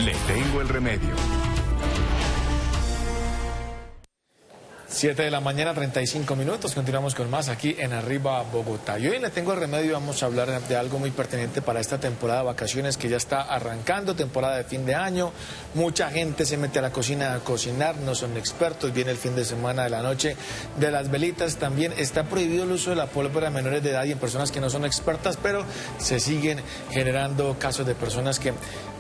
Le tengo el remedio. 7 de la mañana, 35 minutos. Continuamos con más aquí en Arriba Bogotá. Y hoy en Le Tengo el Remedio vamos a hablar de algo muy pertinente para esta temporada de vacaciones que ya está arrancando, temporada de fin de año. Mucha gente se mete a la cocina a cocinar, no son expertos. Viene el fin de semana de la noche de las velitas. También está prohibido el uso de la pólvora a menores de edad y en personas que no son expertas, pero se siguen generando casos de personas que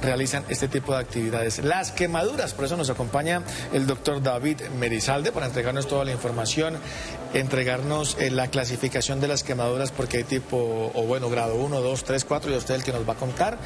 realizan este tipo de actividades. Las quemaduras, por eso nos acompaña el doctor David Merizalde para entregarnos toda la información, entregarnos la clasificación de las quemaduras, porque hay tipo, o bueno, grado 1, 2, 3, 4, y usted es el que nos va a contar.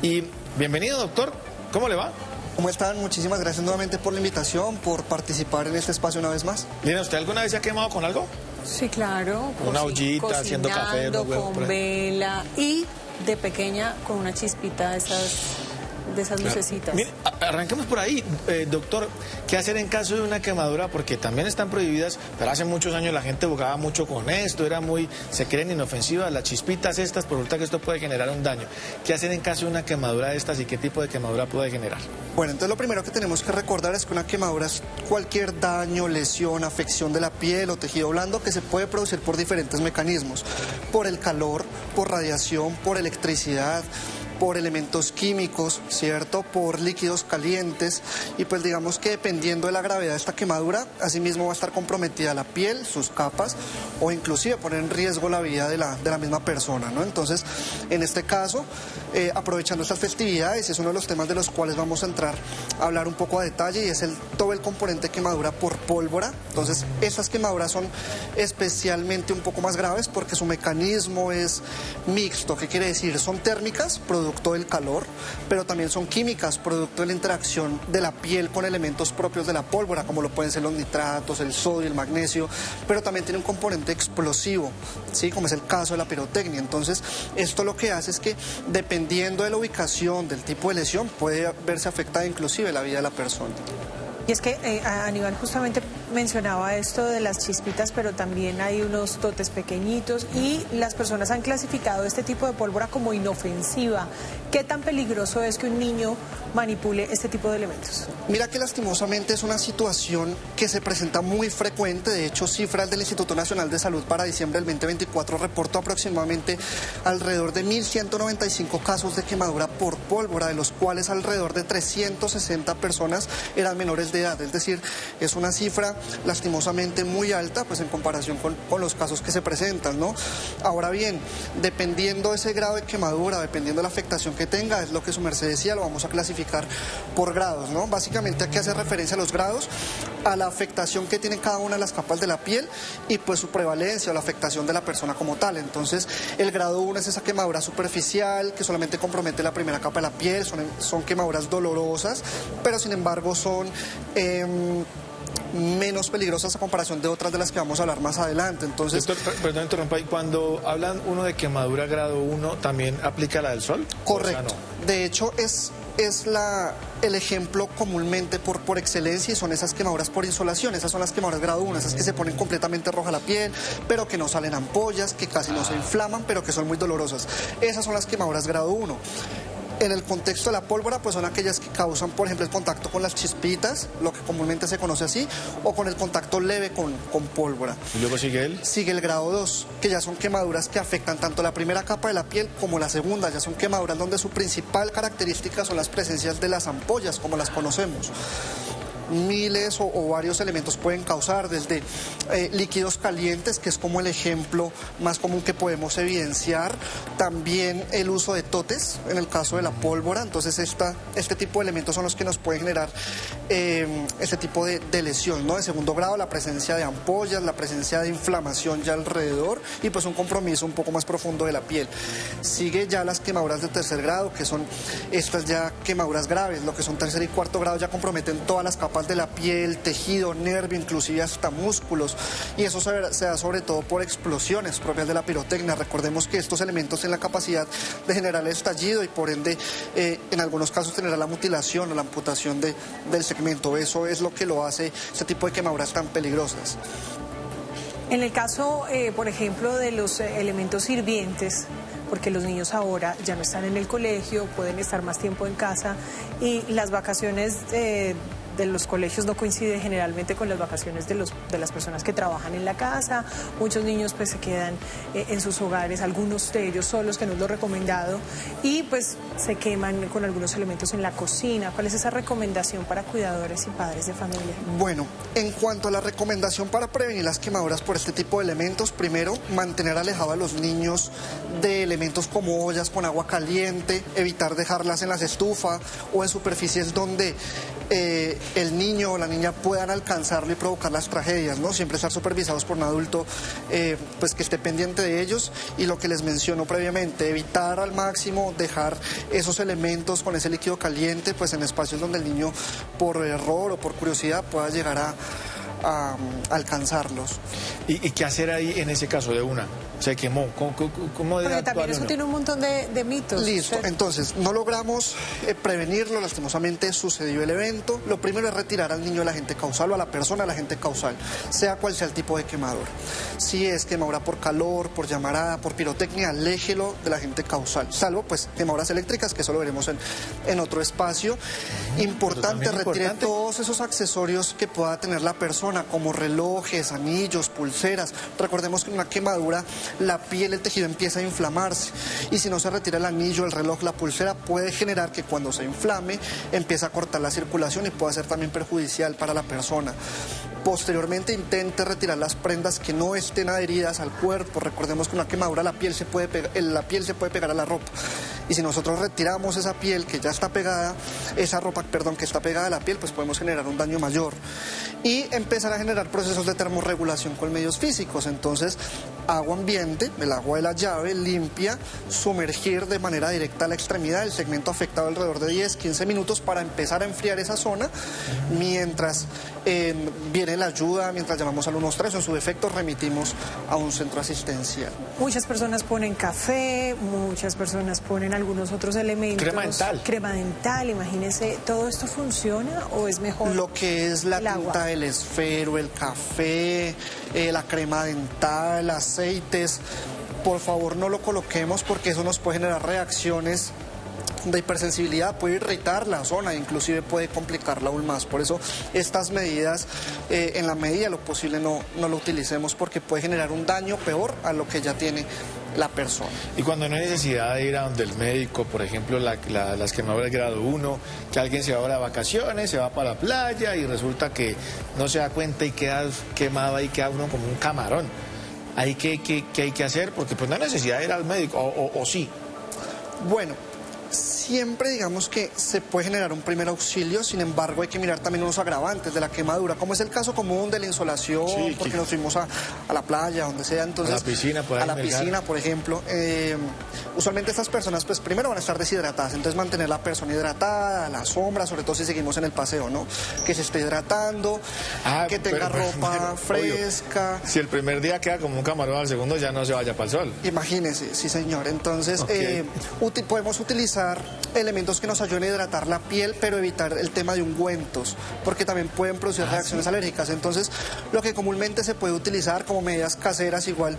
Y bienvenido, doctor, ¿cómo le va? ¿Cómo están? Muchísimas gracias nuevamente por la invitación, por participar en este espacio una vez más. Lina, ¿usted alguna vez se ha quemado con algo? Sí, claro. Una ollita, haciendo café, con vela y de pequeña con una chispita de esas lucecitas. Mire, arranquemos por ahí, doctor. ¿Qué hacer en caso de una quemadura? Porque también están prohibidas, pero hace muchos años la gente jugaba mucho con esto, se creen inofensivas las chispitas estas, por resulta que esto puede generar un daño. ¿Qué hacer en caso de una quemadura de estas y qué tipo de quemadura puede generar? Bueno, entonces lo primero que tenemos que recordar es que una quemadura es cualquier daño, lesión, afección de la piel o tejido blando que se puede producir por diferentes mecanismos. Por el calor, por radiación, por electricidad, por elementos químicos, ¿cierto? Por líquidos calientes, y pues digamos que dependiendo de la gravedad de esta quemadura, asimismo va a estar comprometida la piel, sus capas, o inclusive poner en riesgo la vida de la misma persona, ¿no? Entonces, en este caso, aprovechando estas festividades, es uno de los temas de los cuales vamos a entrar a hablar un poco a detalle, y es todo el componente de quemadura por pólvora. Entonces, estas quemaduras son especialmente un poco más graves porque su mecanismo es mixto. ¿Qué quiere decir? Son térmicas, producto del calor, pero también son químicas, producto de la interacción de la piel con elementos propios de la pólvora, como lo pueden ser los nitratos, el sodio, el magnesio, pero también tiene un componente explosivo, ¿sí? Como es el caso de la pirotecnia. Entonces, esto lo que hace es que, dependiendo de la ubicación, del tipo de lesión, puede verse afectada inclusive la vida de la persona. Y es que Aníbal justamente mencionaba esto de las chispitas, pero también hay unos totes pequeñitos y las personas han clasificado este tipo de pólvora como inofensiva. ¿Qué tan peligroso es que un niño manipule este tipo de elementos? Mira que lastimosamente es una situación que se presenta muy frecuente. De hecho, cifras del Instituto Nacional de Salud para diciembre del 2024 reportó aproximadamente alrededor de 1.195 casos de quemadura por pólvora, de los cuales alrededor de 360 personas eran menores de edad. Es decir, es una cifra lastimosamente muy alta, pues en comparación con los casos que se presentan, ¿no? Ahora bien, dependiendo de ese grado de quemadura, dependiendo de la afectación que tenga, es lo que su merced decía, lo vamos a clasificar por grados, ¿no? Básicamente aquí hace referencia a los grados, a la afectación que tiene cada una de las capas de la piel y pues su prevalencia o la afectación de la persona como tal. Entonces, el grado 1 es esa quemadura superficial que solamente compromete la primera capa de la piel, son quemaduras dolorosas, pero sin embargo son menos peligrosas a comparación de otras de las que vamos a hablar más adelante. Entonces, doctor, perdón, interrumpa, y cuando hablan uno de quemadura grado 1, ¿también aplica la del sol? Correcto. O sea, no. De hecho, es el ejemplo comúnmente por excelencia, y son esas quemaduras por insolación. Esas son las quemaduras grado 1, esas que se ponen completamente roja la piel, pero que no salen ampollas, que casi no se inflaman, pero que son muy dolorosas. Esas son las quemaduras grado 1. En el contexto de la pólvora, pues son aquellas que causan, por ejemplo, el contacto con las chispitas, lo que comúnmente se conoce así, o con el contacto leve con pólvora. ¿Y luego sigue él? Sigue el grado 2, que ya son quemaduras que afectan tanto la primera capa de la piel como la segunda. Ya son quemaduras donde su principal característica son las presencias de las ampollas, como las conocemos. Miles o varios elementos pueden causar, desde líquidos calientes, que es como el ejemplo más común que podemos evidenciar, también el uso de totes en el caso de la pólvora. Entonces este tipo de elementos son los que nos pueden generar este tipo de lesión, ¿no? De segundo grado, la presencia de ampollas, la presencia de inflamación ya alrededor y pues un compromiso un poco más profundo de la piel. Sigue ya las quemaduras de tercer grado, que son estas ya quemaduras graves. Lo que son tercer y cuarto grado ya comprometen todas las capas de la piel, tejido, nervio, inclusive hasta músculos, y eso se da sobre todo por explosiones propias de la pirotecnia. Recordemos que estos elementos tienen la capacidad de generar el estallido y por ende en algunos casos generar la mutilación o la amputación del segmento. Eso es lo que lo hace este tipo de quemaduras tan peligrosas. En el caso, por ejemplo, de los elementos hirvientes, porque los niños ahora ya no están en el colegio, pueden estar más tiempo en casa y las vacaciones de los colegios no coinciden generalmente con las vacaciones de las personas que trabajan en la casa. Muchos niños pues se quedan en sus hogares, algunos de ellos solos, que no es lo recomendado, y pues se queman con algunos elementos en la cocina. ¿Cuál es esa recomendación para cuidadores y padres de familia? Bueno, en cuanto a la recomendación para prevenir las quemaduras por este tipo de elementos, primero, mantener alejado a los niños de elementos como ollas con agua caliente, evitar dejarlas en las estufas o en superficies donde el niño o la niña puedan alcanzarlo y provocar las tragedias, ¿no? Siempre estar supervisados por un adulto pues que esté pendiente de ellos, y lo que les menciono previamente, evitar al máximo dejar esos elementos con ese líquido caliente pues en espacios donde el niño por error o por curiosidad pueda llegar a alcanzarlos. ¿Y qué hacer ahí en ese caso de una? Se quemó. ¿Cómo debe Porque también actuar eso uno? tiene un montón de mitos. Listo, ¿Cierto? entonces no logramos prevenirlo, lastimosamente sucedió el evento. Lo primero es retirar al niño del agente causal o a la persona del agente causal, sea cual sea el tipo de quemadura. Si es quemadura por calor, por llamarada, por pirotecnia, aléjelo del agente causal, salvo pues quemaduras eléctricas, que eso lo veremos en otro espacio. Importante, retire todos esos accesorios que pueda tener la persona, como relojes, anillos, pulseras. Recordemos que en una quemadura la piel, el tejido empieza a inflamarse, y si no se retira el anillo, el reloj, la pulsera, puede generar que cuando se inflame empiece a cortar la circulación y puede ser también perjudicial para la persona. Posteriormente intente retirar las prendas que no estén adheridas al cuerpo. Recordemos que una quemadura la piel se puede pegar a la ropa, y si nosotros retiramos esa piel que ya está pegada, esa ropa, perdón, que está pegada a la piel, pues podemos generar un daño mayor y empezar a generar procesos de termorregulación con medios físicos. Entonces, agua ambiente, el agua de la llave limpia, sumergir de manera directa a la extremidad del segmento afectado alrededor de 10-15 minutos para empezar a enfriar esa zona, mientras viene la ayuda, mientras llamamos al 113, en su defecto remitimos a un centro asistencial. Muchas personas ponen café, muchas personas ponen algunos otros elementos. Crema dental. Crema dental, imagínense, ¿todo esto funciona o es mejor Lo que es la el agua? tinta del esfero, el café, la crema dental, aceites, por favor no lo coloquemos, porque eso nos puede generar reacciones de hipersensibilidad, puede irritar la zona, inclusive puede complicarla aún más. Por eso estas medidas, en la medida de lo posible, no lo utilicemos, porque puede generar un daño peor a lo que ya tiene la persona. Y cuando no hay necesidad de ir a donde el médico, por ejemplo, las quemaduras de grado 1, que alguien se va ahora de vacaciones, se va para la playa y resulta que no se da cuenta y queda quemado ahí, queda uno como un camarón. ¿Ahí qué hay que hacer? Porque pues no hay necesidad de ir al médico, o sí. Bueno, siempre digamos que se puede generar un primer auxilio, sin embargo hay que mirar también unos agravantes de la quemadura, como es el caso común de la insolación, sí, porque nos fuimos a la playa, donde sea, entonces a la piscina, a la piscina, por ejemplo. Usualmente estas personas pues primero van a estar deshidratadas, entonces mantener la persona hidratada, a la sombra, sobre todo si seguimos en el paseo, ¿no? Que se esté hidratando, que tenga ropa fresca. Obvio. Si el primer día queda como un camarón, al segundo ya no se vaya para el sol. Imagínese, sí señor. Entonces podemos utilizar elementos que nos ayuden a hidratar la piel, pero evitar el tema de ungüentos, porque también pueden producir reacciones alérgicas. Entonces, lo que comúnmente se puede utilizar como medidas caseras, igual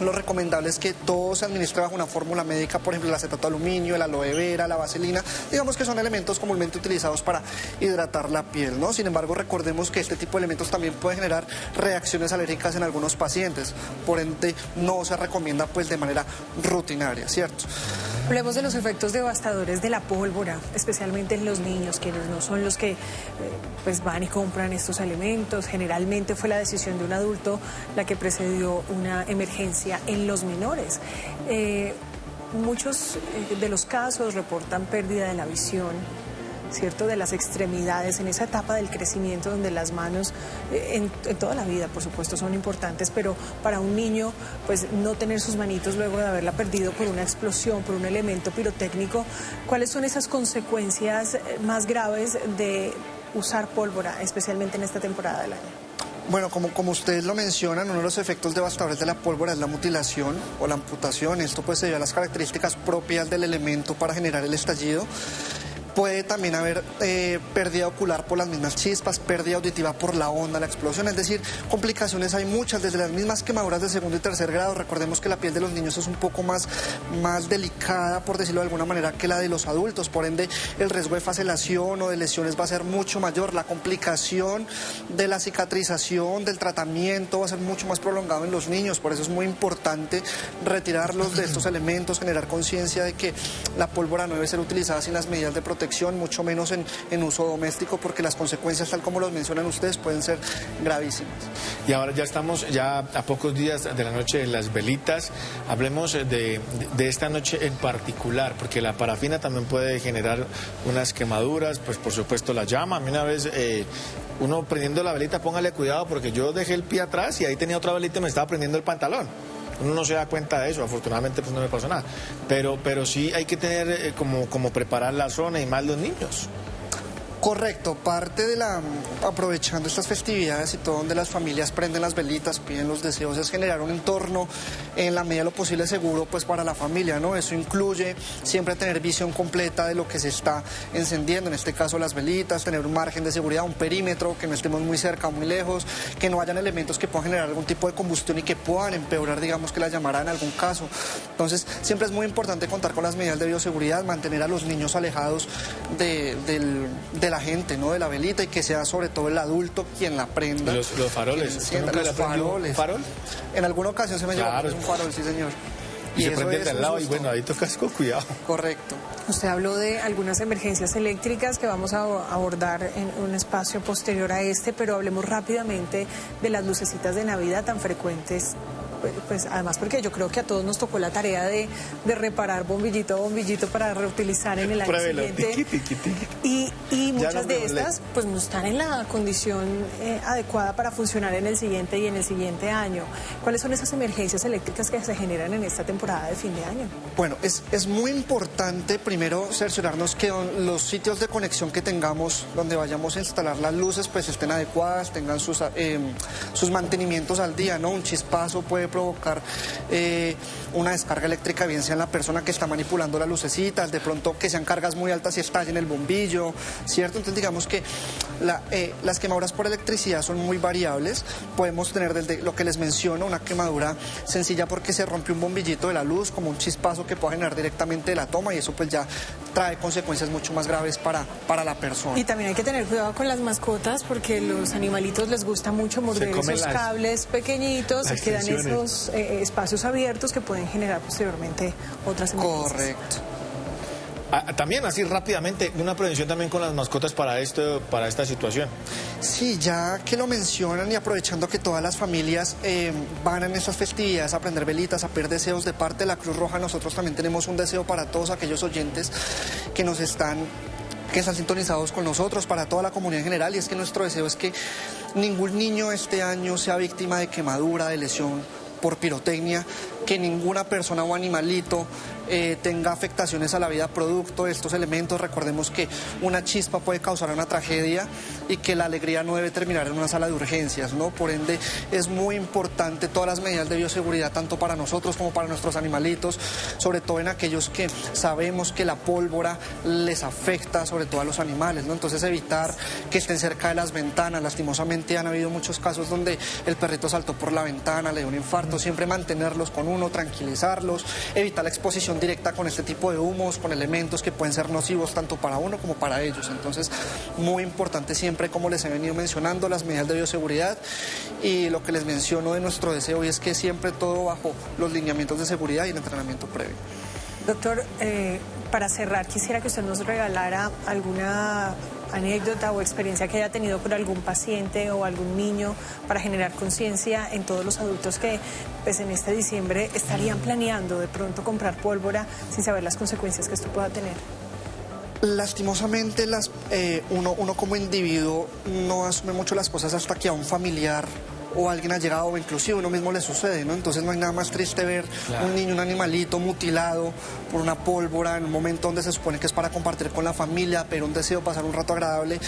lo recomendable es que todo se administre bajo una fórmula médica, por ejemplo el acetato de aluminio, el aloe vera, la vaselina, digamos que son elementos comúnmente utilizados para hidratar la piel, ¿no? Sin embargo, recordemos que este tipo de elementos también pueden generar reacciones alérgicas en algunos pacientes, por ende no se recomienda pues de manera rutinaria, ¿cierto? Hablemos de los efectos devastadores de la pólvora, especialmente en los niños, quienes no son los que pues van y compran estos elementos. Generalmente fue la decisión de un adulto la que precedió una emergencia en los menores. Muchos de los casos reportan pérdida de la visión, ¿cierto?, de las extremidades en esa etapa del crecimiento donde las manos en toda la vida, por supuesto, son importantes, pero para un niño pues no tener sus manitos luego de haberla perdido por una explosión, por un elemento pirotécnico, ¿cuáles son esas consecuencias más graves de usar pólvora, especialmente en esta temporada del año? Bueno, como ustedes lo mencionan, uno de los efectos devastadores de la pólvora es la mutilación o la amputación. Esto pues se debe a las características propias del elemento para generar el estallido. Puede también haber pérdida ocular por las mismas chispas, pérdida auditiva por la onda, la explosión, es decir, complicaciones hay muchas, desde las mismas quemaduras de segundo y tercer grado. Recordemos que la piel de los niños es un poco más delicada, por decirlo de alguna manera, que la de los adultos, por ende el riesgo de facelación o de lesiones va a ser mucho mayor, la complicación de la cicatrización, del tratamiento va a ser mucho más prolongado en los niños, por eso es muy importante retirarlos de estos elementos, generar conciencia de que la pólvora no debe ser utilizada sin las medidas de protección, mucho menos en uso doméstico, porque las consecuencias, tal como los mencionan ustedes, pueden ser gravísimas. Y ahora ya estamos a pocos días de la noche de las velitas. Hablemos de esta noche en particular, porque la parafina también puede generar unas quemaduras, pues por supuesto la llama. A mí una vez uno prendiendo la velita, póngale cuidado, porque yo dejé el pie atrás y ahí tenía otra velita y me estaba prendiendo el pantalón. Uno no se da cuenta de eso, afortunadamente pues no me pasó nada, pero sí hay que tener como preparar la zona, y más los niños. Correcto, parte de aprovechando estas festividades y todo, donde las familias prenden las velitas, piden los deseos, es generar un entorno en la medida de lo posible seguro pues para la familia, ¿no? Eso incluye siempre tener visión completa de lo que se está encendiendo, en este caso las velitas, tener un margen de seguridad, un perímetro, que no estemos muy cerca o muy lejos, que no hayan elementos que puedan generar algún tipo de combustión y que puedan empeorar, digamos, que la llamara en algún caso. Entonces, siempre es muy importante contar con las medidas de bioseguridad, mantener a los niños alejados de la gente, ¿no? De la velita, y que sea sobre todo el adulto quien la prenda. Los faroles. Los faroles. ¿Un farol? En alguna ocasión se me llevó un farol, sí señor. Y se prende de al lado y bueno, ahí tocas con cuidado. Correcto. Usted habló de algunas emergencias eléctricas que vamos a abordar en un espacio posterior a este, pero hablemos rápidamente de las lucecitas de Navidad tan frecuentes. Pues además porque yo creo que a todos nos tocó la tarea de reparar bombillito a bombillito para reutilizar en el año siguiente. Y muchas de estas pues no están en la condición adecuada para funcionar en el siguiente y en el siguiente año. ¿Cuáles son esas emergencias eléctricas que se generan en esta temporada de fin de año? Bueno, es muy importante primero cerciorarnos que los sitios de conexión que tengamos, donde vayamos a instalar las luces, pues estén adecuadas, tengan sus mantenimientos al día, ¿no? Un chispazo puede provocar una descarga eléctrica, bien sea en la persona que está manipulando las lucecitas, de pronto que sean cargas muy altas y estallen el bombillo, ¿cierto? Entonces digamos que las quemaduras por electricidad son muy variables. Podemos tener desde lo que les menciono, una quemadura sencilla porque se rompe un bombillito de la luz, como un chispazo que pueda generar directamente de la toma, y eso pues ya trae consecuencias mucho más graves para la persona. Y también hay que tener cuidado con las mascotas, porque los animalitos les gusta mucho morder esos cables pequeñitos y quedan esos espacios abiertos que pueden generar posteriormente otras emergencias. Correcto. También así rápidamente, una prevención también con las mascotas para esta situación. Sí, ya que lo mencionan, y aprovechando que todas las familias van en estas festividades a prender velitas, a pedir deseos de parte de la Cruz Roja, nosotros también tenemos un deseo para todos aquellos oyentes que están sintonizados con nosotros, para toda la comunidad en general, y es que nuestro deseo es que ningún niño este año sea víctima de quemadura, de lesión por pirotecnia, que ninguna persona o animalito tenga afectaciones a la vida producto de estos elementos. Recordemos que una chispa puede causar una tragedia y que la alegría no debe terminar en una sala de urgencias, ¿no? Por ende, es muy importante todas las medidas de bioseguridad, tanto para nosotros como para nuestros animalitos, sobre todo en aquellos que sabemos que la pólvora les afecta, sobre todo a los animales, ¿no? Entonces, evitar que estén cerca de las ventanas. Lastimosamente han habido muchos casos donde el perrito saltó por la ventana, le dio un infarto. Siempre mantenerlos con uno, tranquilizarlos, evitar la exposición directa con este tipo de humos, con elementos que pueden ser nocivos tanto para uno como para ellos. Entonces, muy importante siempre, como les he venido mencionando, las medidas de bioseguridad, y lo que les menciono de nuestro deseo, y es que siempre todo bajo los lineamientos de seguridad y el entrenamiento previo. Doctor, para cerrar, quisiera que usted nos regalara alguna anécdota o experiencia que haya tenido con algún paciente o algún niño, para generar conciencia en todos los adultos que pues en este diciembre estarían planeando de pronto comprar pólvora sin saber las consecuencias que esto pueda tener. Lastimosamente uno como individuo no asume mucho las cosas hasta que a un familiar o alguien allegado, o inclusive uno mismo le sucede, ¿no? Entonces no hay nada más triste ver un niño, un animalito mutilado por una pólvora en un momento donde se supone que es para compartir con la familia, pero un deseo, pasar un rato agradable,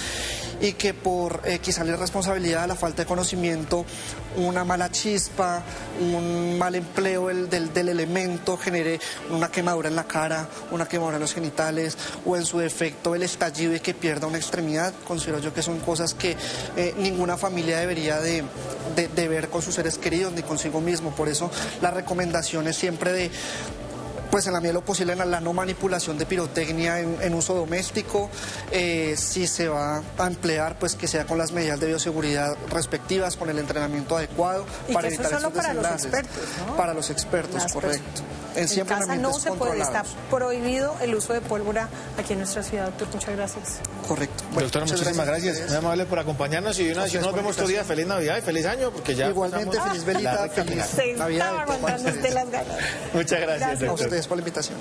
y que por quizá la irresponsabilidad, la falta de conocimiento, una mala chispa, un mal empleo del elemento genere una quemadura en la cara, una quemadura en los genitales, o en su defecto el estallido y que pierda una extremidad. Considero yo que son cosas que ninguna familia debería de ver con sus seres queridos ni consigo mismo. Por eso la recomendación es siempre de, pues en la medida de lo posible, en la no manipulación de pirotecnia en uso doméstico. Si se va a emplear, pues que sea con las medidas de bioseguridad respectivas, con el entrenamiento adecuado, para evitar esos desenlaces. Para los expertos, ¿no? Para los expertos, correcto. En casa no se puede, está prohibido el uso de pólvora aquí en nuestra ciudad. Doctor, muchas gracias. Correcto. Bueno, doctora, muchísimas gracias. Muy amable por acompañarnos, y una vez nos vemos otro día. Feliz Navidad y feliz año, porque ya igualmente feliz velita, feliz Se Navidad. estaba aguantando usted las ganas. Muchas gracias, A ustedes por la invitación.